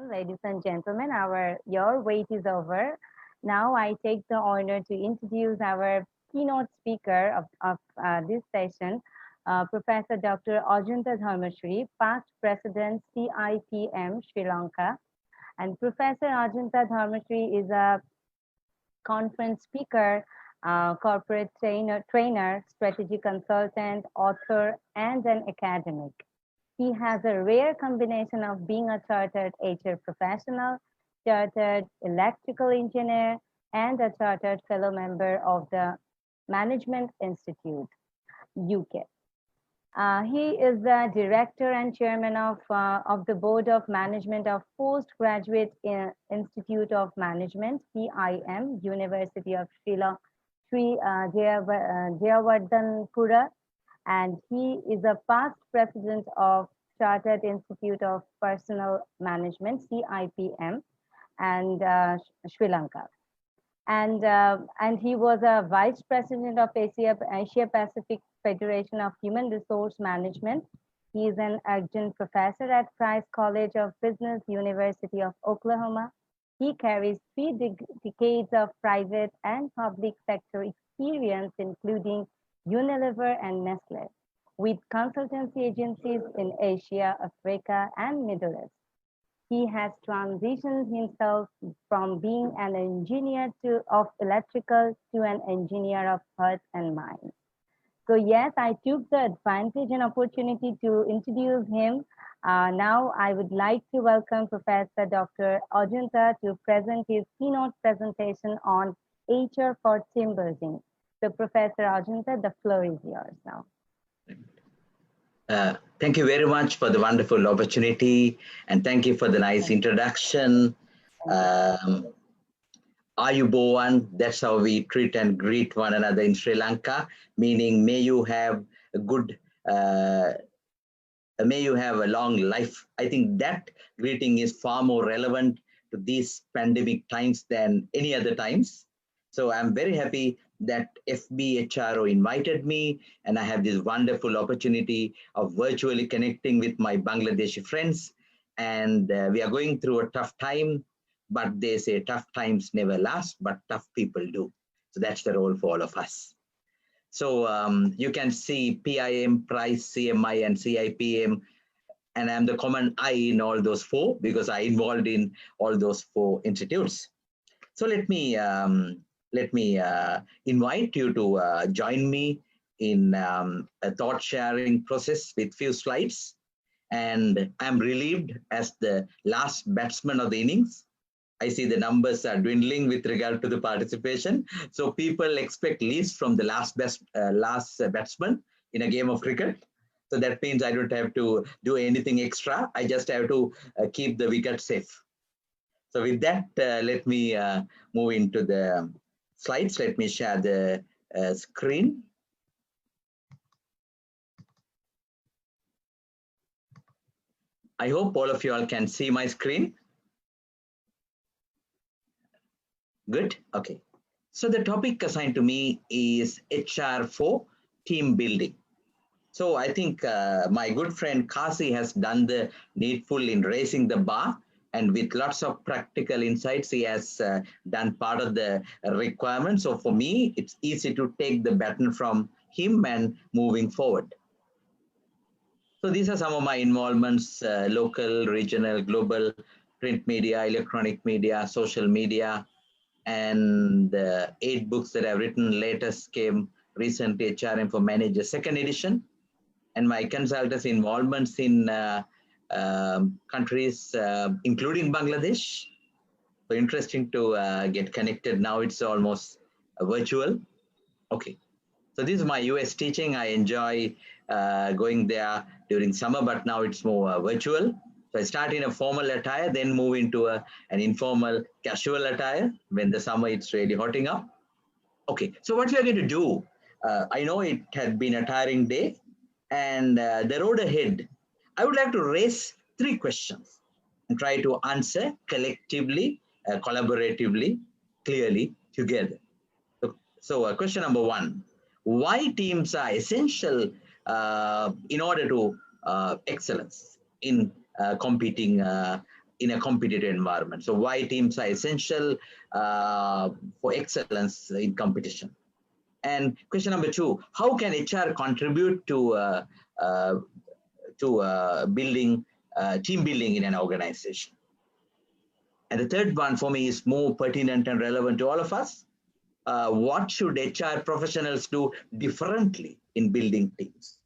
Ladies and gentlemen, your wait is over. Now I take the honor to introduce our keynote speaker of this session, Professor Dr. Ajunta Dharmashri, past President CIPM Sri Lanka. And Professor Ajunta Dharmashri is a conference speaker, corporate trainer, strategy consultant, author, and an academic. He has a rare combination of being a chartered HR professional, chartered electrical engineer, and a chartered fellow member of the Management Institute, UK. He is the director and chairman of the board of management of Postgraduate Institute of Management, PIM, University of Sri Jayawardhanpura, and he is a past president of Chartered Institute of Personal Management, CIPM, and Sri Lanka. And he was a vice president of Asia Pacific Federation of Human Resource Management. He is an adjunct professor at Price College of Business, University of Oklahoma. He carries 3 decades of private and public sector experience, including Unilever and Nestle, with consultancy agencies in Asia, Africa, and Middle East. He has transitioned himself from being an engineer of electrical to an engineer of heart and mind. So yes, I took the advantage and opportunity to introduce him. Now I would like to welcome Professor Dr. Ajunta to present his keynote presentation on HR for team building. So Professor Ajunta, the floor is yours now. Thank you very much for the wonderful opportunity, and thank you for the nice introduction. Ayubowan, that's how we treat and greet one another in Sri Lanka, meaning may you have a good, may you have a long life. I think that greeting is far more relevant to these pandemic times than any other times. So I'm very happy that FBHRO invited me, and I have this wonderful opportunity of virtually connecting with my Bangladeshi friends. And we are going through a tough time, but they say tough times never last, but tough people do. So that's the role for all of us. So you can see PIM, Price, CMI, and CIPM, and I'm the common I in all those 4 because I involved in all those 4 institutes. So let me invite you to join me in a thought sharing process with few slides. And I'm relieved as the last batsman of the innings. I see the numbers are dwindling with regard to the participation. So people expect least from the last batsman in a game of cricket. So that means I don't have to do anything extra. I just have to keep the wicket safe. So with that, let me move into the slides. Let me share the screen. I hope all of you all can see my screen. Good, okay. So the topic assigned to me is HR for team building. So I think my good friend Kasi has done the needful in raising the bar, and with lots of practical insights, he has done part of the requirement. So for me, it's easy to take the baton from him and moving forward. So these are some of my involvements, local, regional, global, print media, electronic media, social media, and 8 books that I've written. Latest came recently, HRM for Managers, 2nd edition, and my consultancy involvements in countries, including Bangladesh. So interesting to get connected. Now it's almost virtual. Okay. So this is my US teaching. I enjoy going there during summer, but now it's more virtual. So I start in a formal attire, then move into an informal casual attire. When the summer it's really hotting up. Okay, so what we are going to do, I know it had been a tiring day, and the road ahead, I would like to raise 3 questions and try to answer collectively, collaboratively, clearly, together. So question number 1, why teams are essential in order to excellence in competing in a competitive environment. So why teams are essential for excellence in competition. And question number 2, how can HR contribute to building team building in an organization? And the third one for me is more pertinent and relevant to all of us. What should HR professionals do differently in building teams?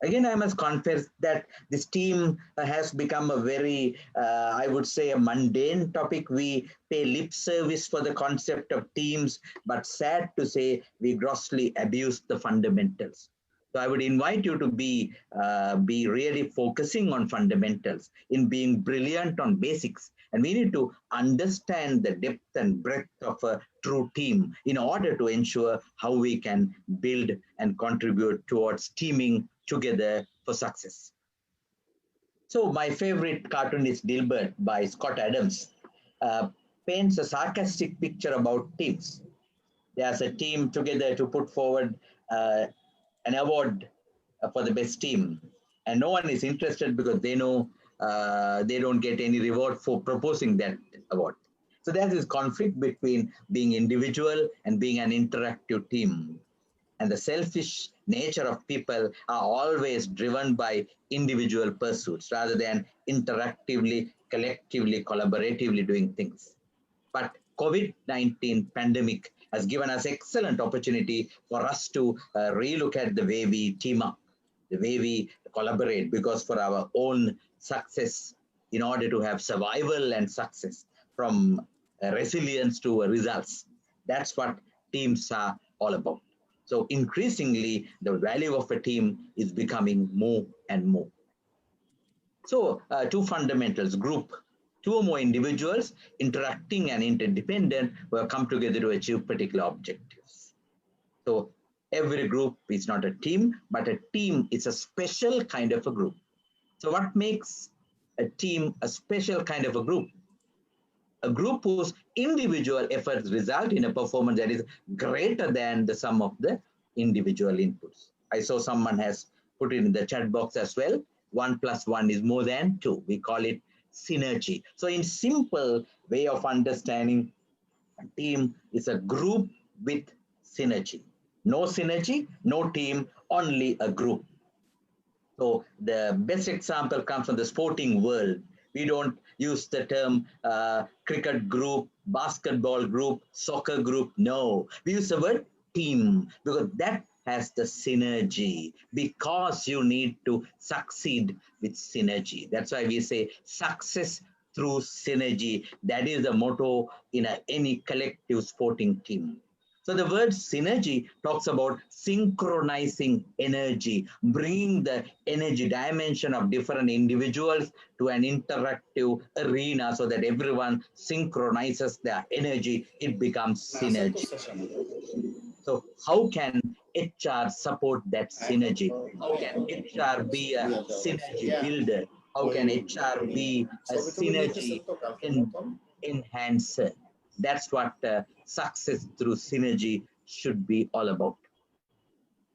Again, I must confess that this team has become a very, I would say, a mundane topic. We pay lip service for the concept of teams, but sad to say, we grossly abuse the fundamentals. So I would invite you to be really focusing on fundamentals, in being brilliant on basics. And we need to understand the depth and breadth of a true team in order to ensure how we can build and contribute towards teaming together for success. So my favorite cartoon is Dilbert by Scott Adams. Paints a sarcastic picture about teams. There's a team together to put forward an award for the best team. And no one is interested because they know they don't get any reward for proposing that award. So there's this conflict between being individual and being an interactive team. And the selfish nature of people are always driven by individual pursuits rather than interactively, collectively, collaboratively doing things. But COVID-19 pandemic has given us excellent opportunity for us to relook at the way we team up, the way we collaborate, because for our own success, in order to have survival and success, from resilience to results, that's what teams are all about. So increasingly, the value of a team is becoming more and more. So two fundamentals: group, two or more individuals interacting and interdependent who have come together to achieve particular objectives. So every group is not a team, but a team is a special kind of a group. So what makes a team a special kind of a group? A group whose individual efforts result in a performance that is greater than the sum of the individual inputs. I saw someone has put it in the chat box as well. 1 + 1 is more than 2. We call it synergy. So in simple way of understanding, a team is a group with synergy. No synergy, no team, only a group. So the best example comes from the sporting world. We don't use the term cricket group, basketball group, soccer group. No, we use the word team because that has the synergy, because you need to succeed with synergy. That's why we say success through synergy. That is the motto in any collective sporting team. So the word synergy talks about synchronizing energy, bringing the energy dimension of different individuals to an interactive arena so that everyone synchronizes their energy. It becomes synergy. So how can HR support that synergy? How can HR be a synergy builder? How can HR be a synergy enhancer? That's what success through synergy should be all about.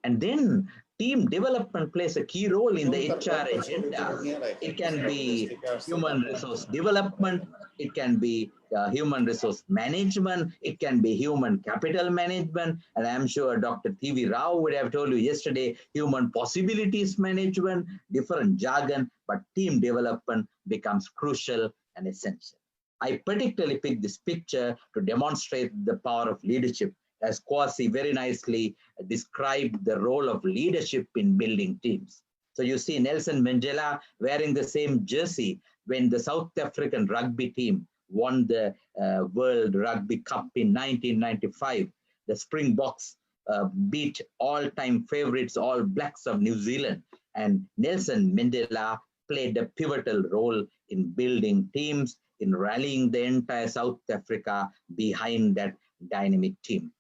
And then team development plays a key role in the HR agenda. It can be human resource development, it can be human resource management, it can be human capital management, and I'm sure Dr. T.V. Rao would have told you yesterday, human possibilities management, different jargon, but team development becomes crucial and essential. I particularly picked this picture to demonstrate the power of leadership, as Kwasi very nicely described the role of leadership in building teams. So you see Nelson Mandela wearing the same jersey when the South African rugby team won the World Rugby Cup in 1995. The Springboks beat all-time favorites, All Blacks of New Zealand. And Nelson Mandela played a pivotal role in building teams, in rallying the entire South Africa behind that dynamic team.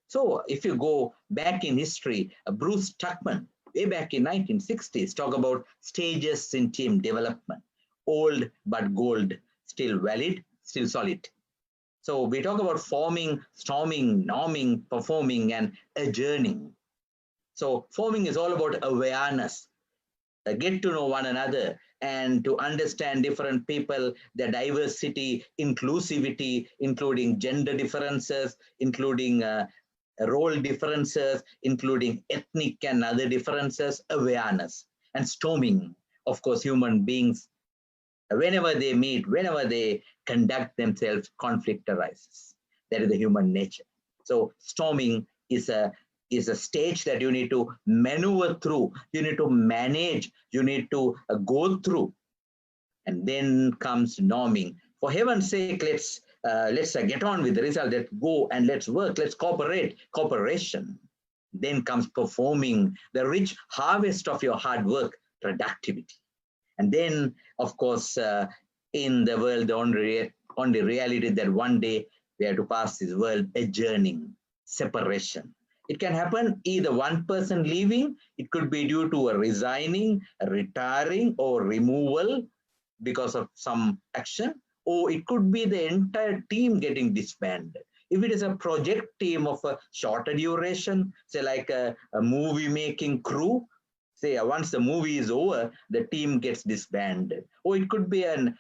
So if you go back in history, Bruce Tuckman, way back in 1960s, talk about stages in team development. Old but gold, still valid, still solid. So we talk about forming, storming, norming, performing, and adjourning. So forming is all about awareness, get to know one another, and to understand different people, their diversity, inclusivity, including gender differences, including role differences, including ethnic and other differences, awareness. And storming, of course, human beings, whenever they meet, whenever they conduct themselves, conflict arises. That is the human nature. So storming is a stage that you need to maneuver through, you need to manage, you need to go through. And then comes norming. For heaven's sake, let's get on with the result. Let's go and let's work. Let's cooperate. Cooperation. Then comes performing, the rich harvest of your hard work, productivity. And then, of course, in the world, the only reality that one day we have to pass this world, adjourning, separation. It can happen either one person leaving, it could be due to a resigning, a retiring, or removal because of some action, or it could be the entire team getting disbanded. If it is a project team of a shorter duration, say like a movie making crew, say once the movie is over, the team gets disbanded. Or it could be a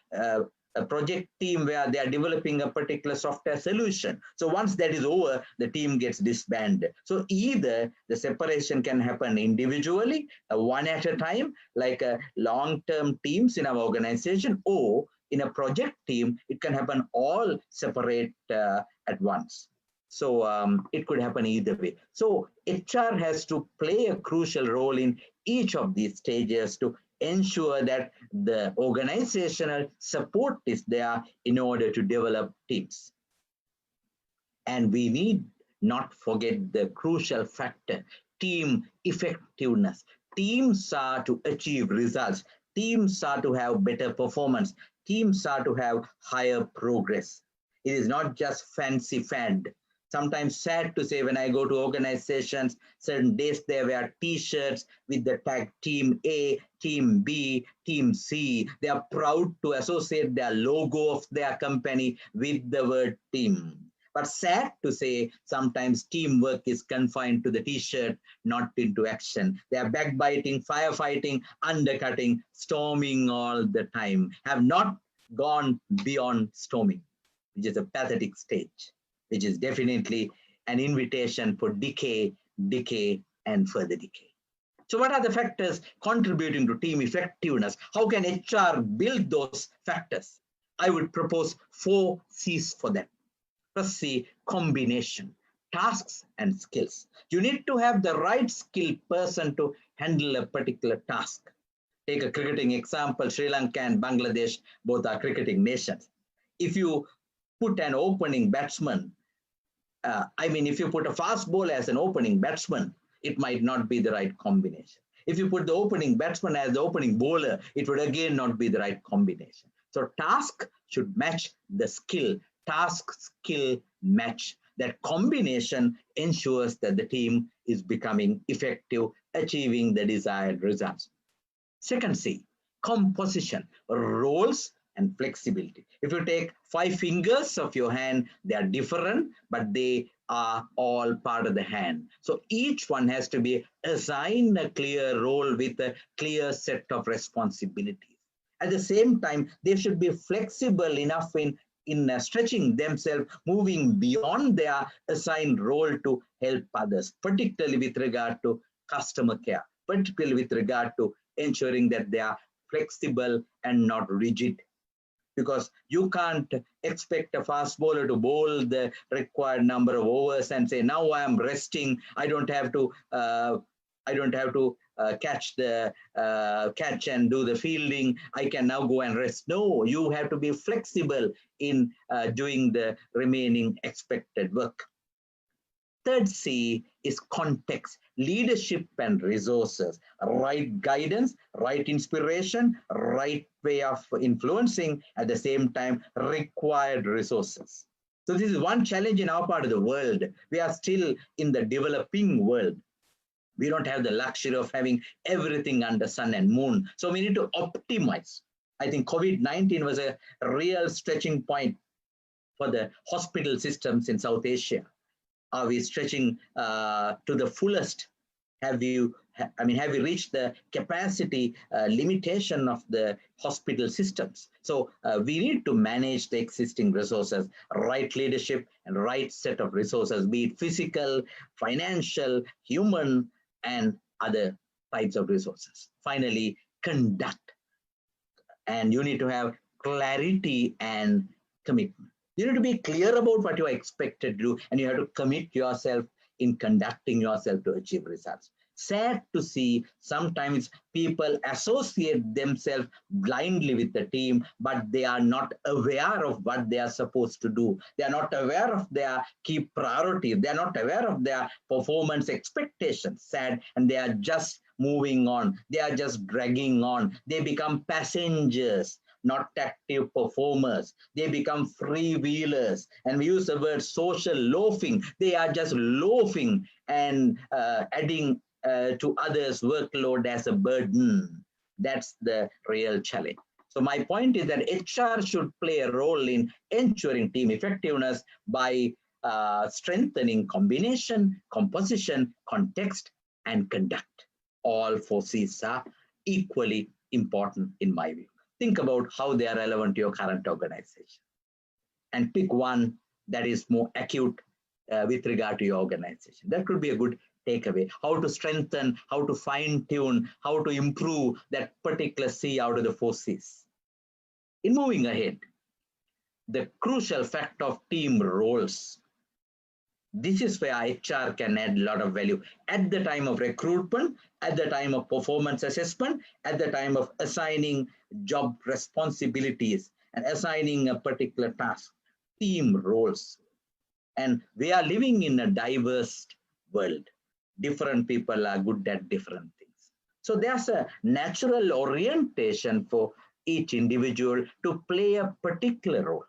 project team where they are developing a particular software solution. So once that is over, the team gets disbanded. So either the separation can happen individually, one at a time, like long-term teams in our organization, or in a project team, it can happen all separate at once. So it could happen either way. So HR has to play a crucial role in each of these stages to ensure that the organizational support is there in order to develop teams. And we need not forget the crucial factor, team effectiveness. Teams are to achieve results. Teams are to have better performance. Teams are to have higher progress. It is not just fancy fad. Sometimes sad to say when I go to organizations, certain days they wear t-shirts with the tag Team A, Team B, Team C. They are proud to associate their logo of their company with the word team. But sad to say, sometimes teamwork is confined to the t-shirt, not into action. They are backbiting, firefighting, undercutting, storming all the time, have not gone beyond storming, which is a pathetic stage, which is definitely an invitation for decay, and further decay. So what are the factors contributing to team effectiveness? How can HR build those factors? I would propose 4 C's for them. First C, combination, tasks and skills. You need to have the right skilled person to handle a particular task. Take a cricketing example, Sri Lanka and Bangladesh, both are cricketing nations. If you put an opening batsman, if you put a fast bowler as an opening batsman, it might not be the right combination. If you put the opening batsman as the opening bowler, it would again not be the right combination. So task should match the skill. Task, skill, match. That combination ensures that the team is becoming effective, achieving the desired results. Second C, composition, roles and flexibility. If you take 5 fingers of your hand, they are different, but they are all part of the hand. So each one has to be assigned a clear role with a clear set of responsibilities. At the same time, they should be flexible enough in stretching themselves, moving beyond their assigned role to help others, particularly with regard to customer care, particularly with regard to ensuring that they are flexible and not rigid. Because you can't expect a fast bowler to bowl the required number of overs and say, now I am resting, I don't have to catch and do the fielding, I can now go and rest. No, you have to be flexible in doing the remaining expected work. Third C is context, leadership and resources, right guidance, right inspiration, right way of influencing, at the same time, required resources. So this is one challenge in our part of the world. We are still in the developing world. We don't have the luxury of having everything under sun and moon. So we need to optimize. I think COVID-19 was a real stretching point for the hospital systems in South Asia. Are we stretching to the fullest Have you, have you reached the capacity limitation of the hospital systems? So we need to manage the existing resources, right leadership and right set of resources, be it physical, financial, human, and other types of resources. Finally, conduct. And you need to have clarity and commitment. You need to be clear about what you are expected to do, and you have to commit yourself in conducting yourself to achieve results. Sad to see sometimes people associate themselves blindly with the team, but they are not aware of what they are supposed to do. They are not aware of their key priorities. They are not aware of their performance expectations. Sad, and they are just moving on. They are just dragging on. They become passengers, not active performers. They become freewheelers. And we use the word social loafing. They are just loafing and adding to others' workload as a burden. That's the real challenge. So my point is that HR should play a role in ensuring team effectiveness by strengthening combination, composition, context, and conduct. All four C's are equally important in my view. Think about how they are relevant to your current organization and pick one that is more acute with regard to your organization. That could be a good takeaway. How to strengthen, how to fine tune, how to improve that particular C out of the four C's. In moving ahead, the crucial fact of team roles. This is where HR can add a lot of value at the time of recruitment, at the time of performance assessment, at the time of assigning job responsibilities and assigning a particular task, team roles. And we are living in a diverse world. Different people are good at different things. So there's a natural orientation for each individual to play a particular role.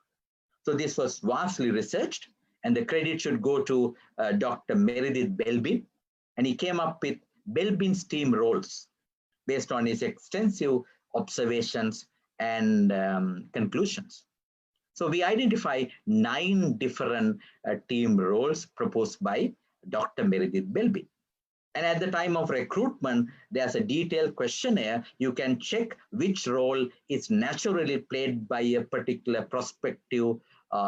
So this was vastly researched, and the credit should go to Dr. Meredith Belbin, and he came up with Belbin's team roles based on his extensive observations and conclusions. So we identify 9 different team roles proposed by Dr. Meredith Belbin. And at the time of recruitment, there's a detailed questionnaire. You can check which role is naturally played by a particular prospective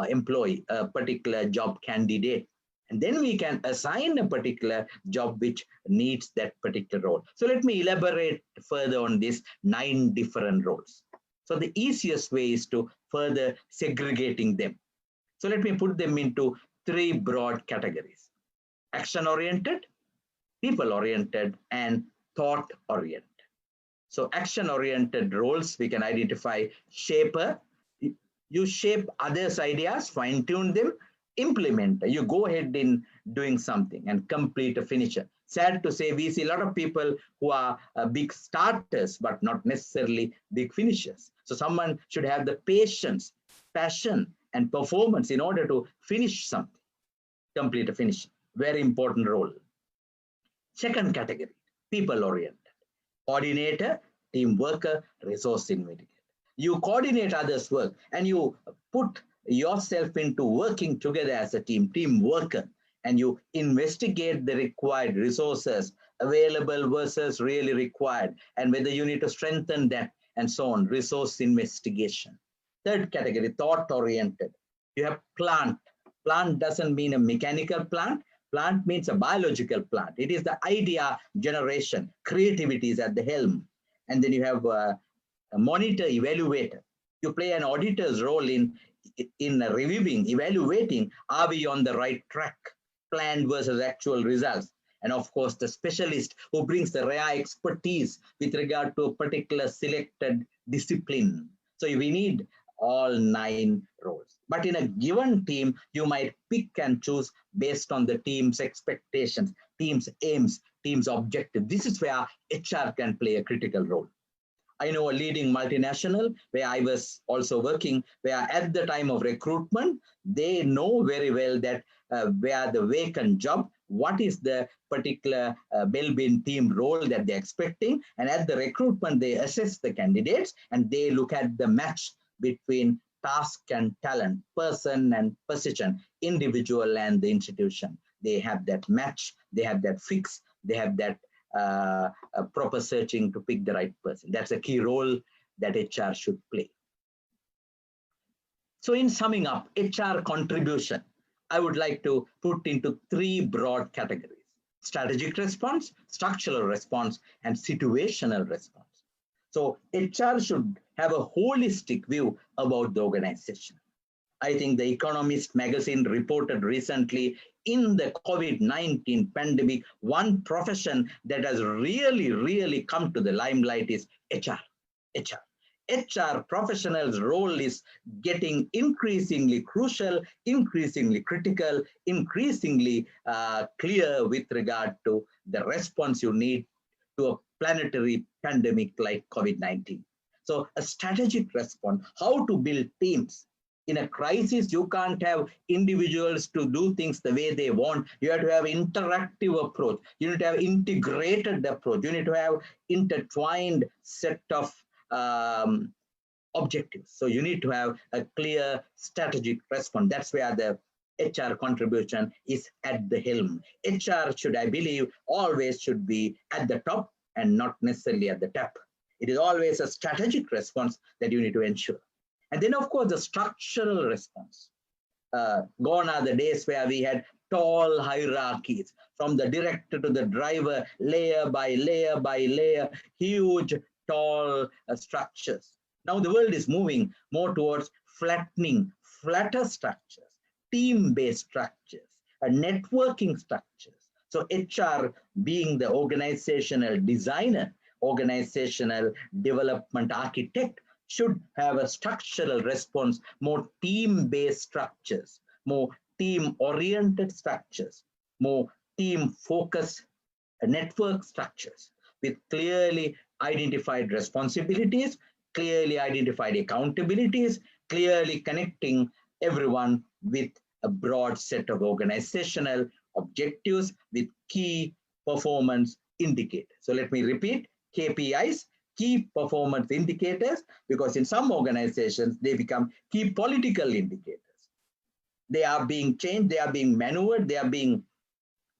employee, a particular job candidate. And then we can assign a particular job which needs that particular role. So let me elaborate further on these 9 different roles. So the easiest way is to further segregating them. So let me put them into 3 broad categories: action-oriented, people-oriented, and thought-oriented. So action-oriented roles, we can identify shaper. You shape others' ideas, fine-tune them, implement. You go ahead in doing something and complete a finisher. Sad to say, we see a lot of people who are big starters, but not necessarily big finishers. So someone should have the patience, passion, and performance in order to finish something, complete a finish. Very important role. Second category, people-oriented. Coordinator, team worker, resource investigator. You coordinate others' work and you put yourself into working together as a team worker, and you investigate the required resources available versus really required, and whether you need to strengthen that and so on, resource investigation. Third category, thought-oriented. You have plant. Plant doesn't mean a mechanical plant. Plant means a biological plant. It is the idea generation, creativity is at the helm. And then you have a monitor, evaluator. You play an auditor's role in reviewing, evaluating, are we on the right track, planned versus actual results. And of course, the specialist who brings the rare expertise with regard to a particular selected discipline. So we need all 9 roles. But in a given team, you might pick and choose based on the team's expectations, team's aims, team's objective. This is where HR can play a critical role. I know a leading multinational where I was also working, where at the time of recruitment, they know very well that where the vacant job, what is the particular Belbin team role that they're expecting. And at the recruitment, they assess the candidates and they look at the match between task and talent, person and position, individual and the institution. They have that match, they have that fix, they have that proper searching to pick the right person. That's a key role that HR should play. So in summing up, HR contribution, I would like to put into three broad categories: strategic response, structural response, and situational response. So HR should have a holistic view about the organization. I think the Economist magazine reported recently, in the COVID-19 pandemic, one profession that has really come to the limelight is HR. HR professionals' role is getting increasingly crucial, increasingly critical, increasingly clear with regard to the response you need to a planetary pandemic like COVID-19. So a strategic response, how to build teams. In a crisis, you can't have individuals to do things the way they want. You have to have interactive approach. You need to have integrated approach. You need to have intertwined set of objectives. So you need to have a clear strategic response. That's where the HR contribution is at the helm. HR should, I believe, always should be at the top and not necessarily at the top. It is always a strategic response that you need to ensure. And then, of course, the structural response. Gone are the days where we had tall hierarchies, from the director to the driver, layer by layer by layer, huge, tall structures. Now the world is moving more towards flattening, flatter structures, team-based structures, networking structures. So HR, being the organizational designer, organizational development architect, should have a structural response, more team-based structures, more team-oriented structures, more team-focused network structures with clearly identified responsibilities, clearly identified accountabilities, clearly connecting everyone with a broad set of organizational objectives with key performance indicators. So let me repeat: KPIs, key performance indicators, because in some organizations, they become key political indicators. They are being changed, they are being maneuvered, they are being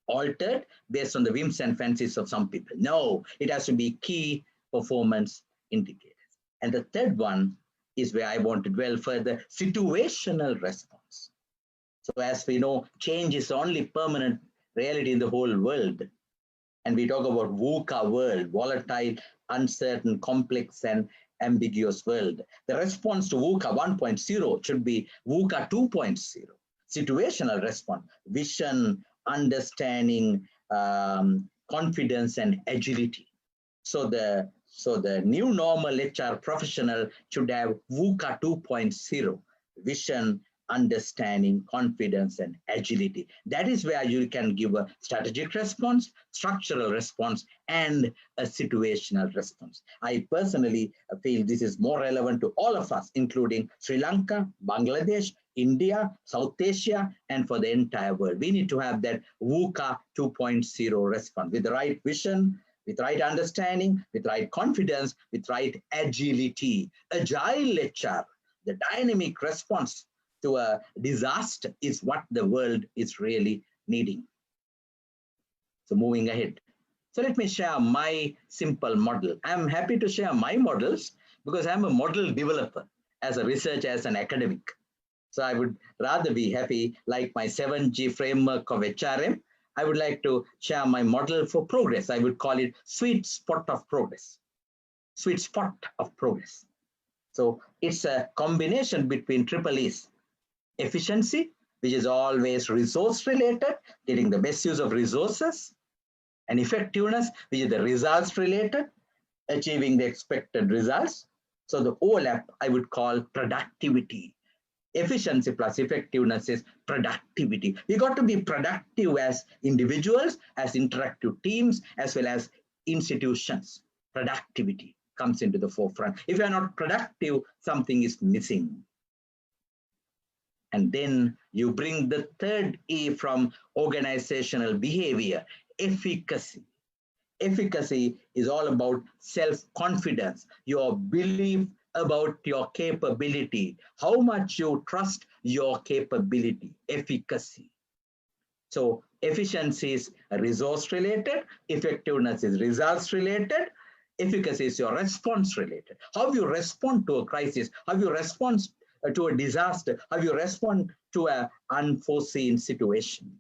altered based on the whims and fancies of some people. No, it has to be key performance indicators. And the third one is where I want to dwell further: situational response. So as we know, change is the only permanent reality in the whole world. And we talk about VUCA world, volatile, uncertain, complex, and ambiguous world. The response to VUCA 1.0 should be VUCA 2.0. Situational response: vision, understanding, confidence, and agility. So the new normal HR professional should have VUCA 2.0, vision, understanding, confidence, and agility. That is where you can give a strategic response, structural response, and a situational response. I personally feel this is more relevant to all of us, including Sri Lanka, Bangladesh, India, South Asia, and for the entire world. We need to have that VUCA 2.0 response with the right vision, with right understanding, with right confidence, with right agility. Agile HR, the dynamic response to a disaster, is what the world is really needing. So moving ahead. So let me share my simple model. I'm happy to share my models because I'm a model developer as a researcher, as an academic. So I would rather be happy, like my 7G framework of HRM, I would like to share my model for progress. I would call it sweet spot of progress. Sweet spot of progress. So it's a combination between triple E's: efficiency, which is always resource related, getting the best use of resources, and effectiveness, which is the results related, achieving the expected results. So the overlap I would call productivity. Efficiency plus effectiveness is productivity. We got to be productive as individuals, as interactive teams, as well as institutions. Productivity comes into the forefront. If you're not productive, something is missing. And then you bring the third E from organizational behavior: efficacy. Efficacy is all about self-confidence, your belief about your capability, how much you trust your capability, efficacy. So Efficiency is resource related, effectiveness is results related, efficacy is your response related. How you respond to a crisis, how you respond to a disaster, how you respond to an unforeseen situation.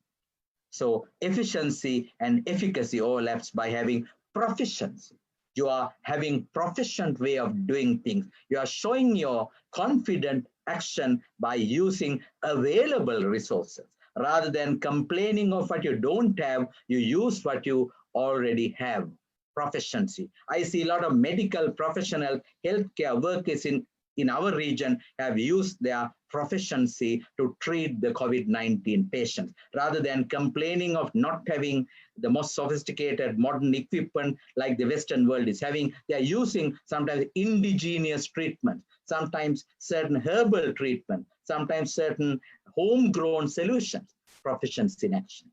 So efficiency and efficacy overlaps by having proficiency. You are having proficient way of doing things. You are showing your confident action by using available resources. Rather than complaining of what you don't have, you use what you already have. Proficiency. I see a lot of medical professional healthcare workers in our region have used their proficiency to treat the COVID-19 patients. Rather than complaining of not having the most sophisticated modern equipment like the Western world is having, they are using sometimes indigenous treatment, sometimes certain herbal treatment, sometimes certain homegrown solutions, proficiency in action.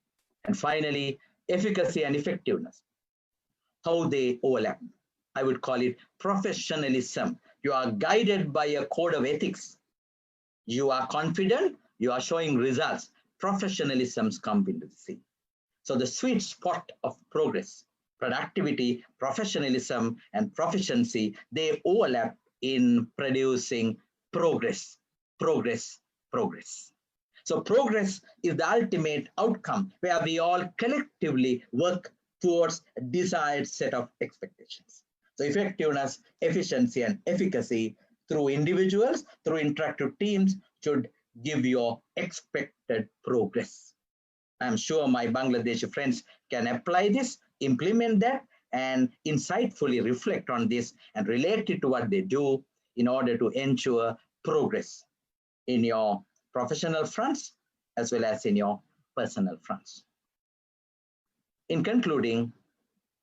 And finally, efficacy and effectiveness, how they overlap. I would call it professionalism. You are guided by a code of ethics. You are confident, you are showing results. Professionalisms come into the scene. So the sweet spot of progress, productivity, professionalism, and proficiency, they overlap in producing progress, progress, progress. So progress is the ultimate outcome where we all collectively work towards a desired set of expectations. So effectiveness, efficiency, and efficacy through individuals, through interactive teams should give your expected progress. I'm sure my Bangladeshi friends can apply this, implement that, and insightfully reflect on this and relate it to what they do in order to ensure progress in your professional fronts as well as in your personal fronts. In concluding,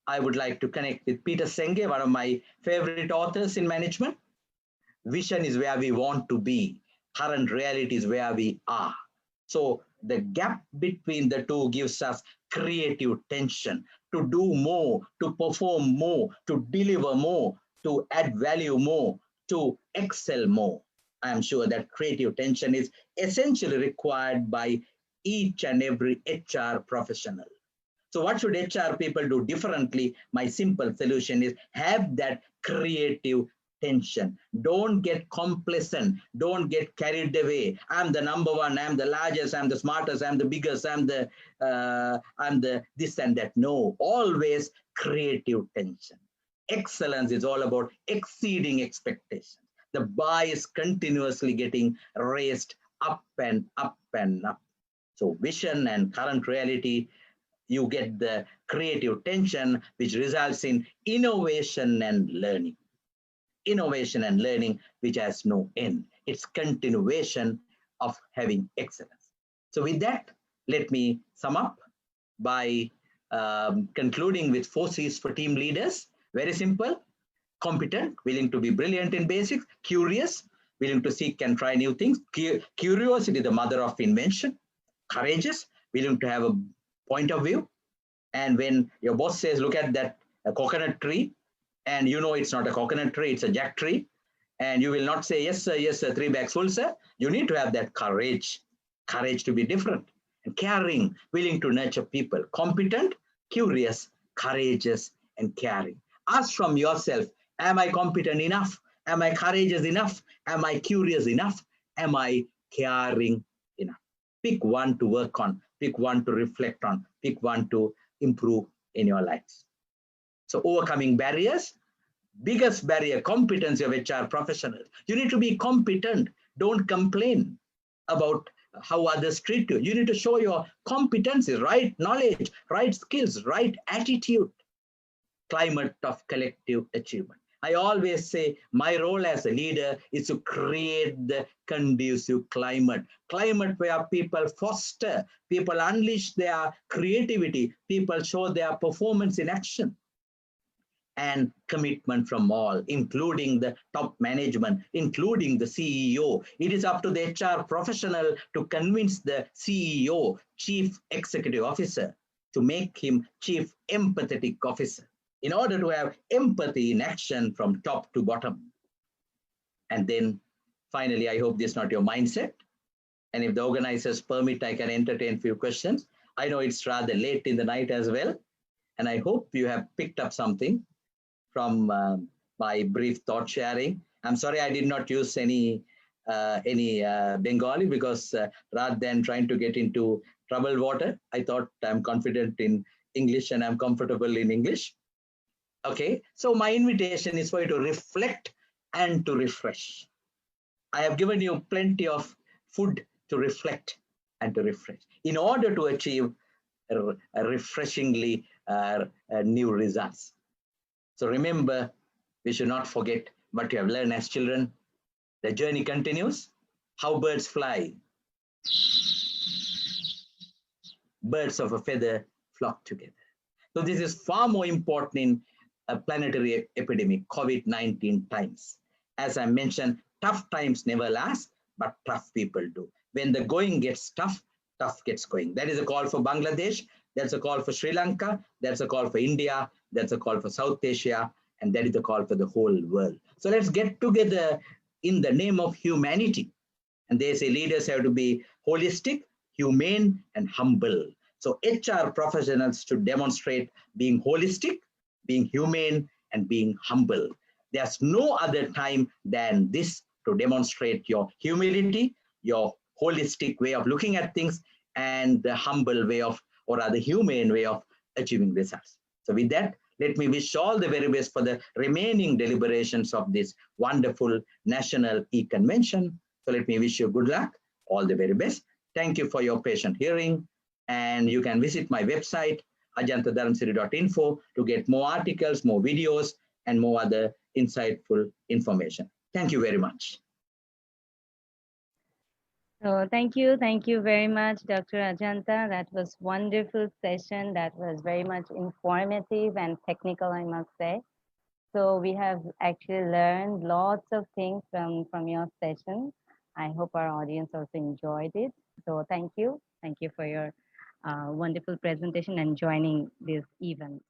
I would like to connect with Peter Senge, one of my favorite authors in management. Vision is where we want to be. Current reality is where we are. So the gap between the two gives us creative tension to do more, to perform more, to deliver more, to add value more, to excel more. I am sure that creative tension is essentially required by each and every HR professional. So what should HR people do differently? My simple solution is have that creative tension. Don't get complacent. Don't get carried away. I'm the number one. I'm the largest. I'm the smartest. I'm the biggest. I'm the this and that. No, always creative tension. Excellence is all about exceeding expectations. The bar is continuously getting raised up and up and up. So vision and current reality, you get the creative tension, which results in innovation and learning. Innovation and learning, which has no end. It's continuation of having excellence. So with that, let me sum up by concluding with 4 C's for team leaders. Very simple: competent, willing to be brilliant in basics; curious, willing to seek and try new things; curiosity, the mother of invention; courageous, willing to have a point of view. And when your boss says, look at that coconut tree, and you know it's not a coconut tree, it's a jack tree, and you will not say, yes, sir, 3 bags full, sir. You need to have that courage to be different. And caring, willing to nurture people; competent, curious, courageous, and caring. Ask from yourself, am I competent enough? Am I courageous enough? Am I curious enough? Am I caring enough? Pick one to work on, pick one to reflect on, pick one to improve in your lives. So overcoming barriers, biggest barrier, competency of HR professionals. You need to be competent. Don't complain about how others treat you. You need to show your competencies, right knowledge, right skills, right attitude. Climate of collective achievement. I always say my role as a leader is to create the conducive climate where people foster, people unleash their creativity, people show their performance in action. And commitment from all, including the top management, including the CEO. It is up to the HR professional to convince the CEO, Chief Executive Officer, to make him Chief Empathetic Officer, in order to have empathy in action from top to bottom. And then finally, I hope this is not your mindset. And if the organizers permit, I can entertain a few questions. I know it's rather late in the night as well, and I hope you have picked up something from my brief thought sharing. I'm sorry I did not use any Bengali because rather than trying to get into troubled water, I thought I'm confident in English and I'm comfortable in English. Okay, so my invitation is for you to reflect and to refresh. I have given you plenty of food to reflect and to refresh in order to achieve a refreshingly new results. So remember, we should not forget what you have learned as children. The journey continues. How birds fly. Birds of a feather flock together. So this is far more important in a planetary epidemic, COVID-19 times. As I mentioned, tough times never last, but tough people do. When the going gets tough, tough gets going. That is a call for Bangladesh. That's a call for Sri Lanka. That's a call for India. That's a call for South Asia. And that is a call for the whole world. So let's get together in the name of humanity. And they say leaders have to be holistic, humane, and humble. So HR professionals should demonstrate being holistic, being humane, and being humble. There's no other time than this to demonstrate your humility, your holistic way of looking at things, and the humble way of, or rather humane way of achieving results. So with that, let me wish all the very best for the remaining deliberations of this wonderful National E-Convention. So let me wish you good luck, all the very best. Thank you for your patient hearing. And you can visit my website, ajantadharamsiri.info, to get more articles, more videos, and more other insightful information. Thank you very much. So thank you very much, Dr. Ajanta. That was wonderful session. That was very much informative and technical, I must say. So we have actually learned lots of things from your session. I hope our audience also enjoyed it. So thank you for your wonderful presentation and joining this event.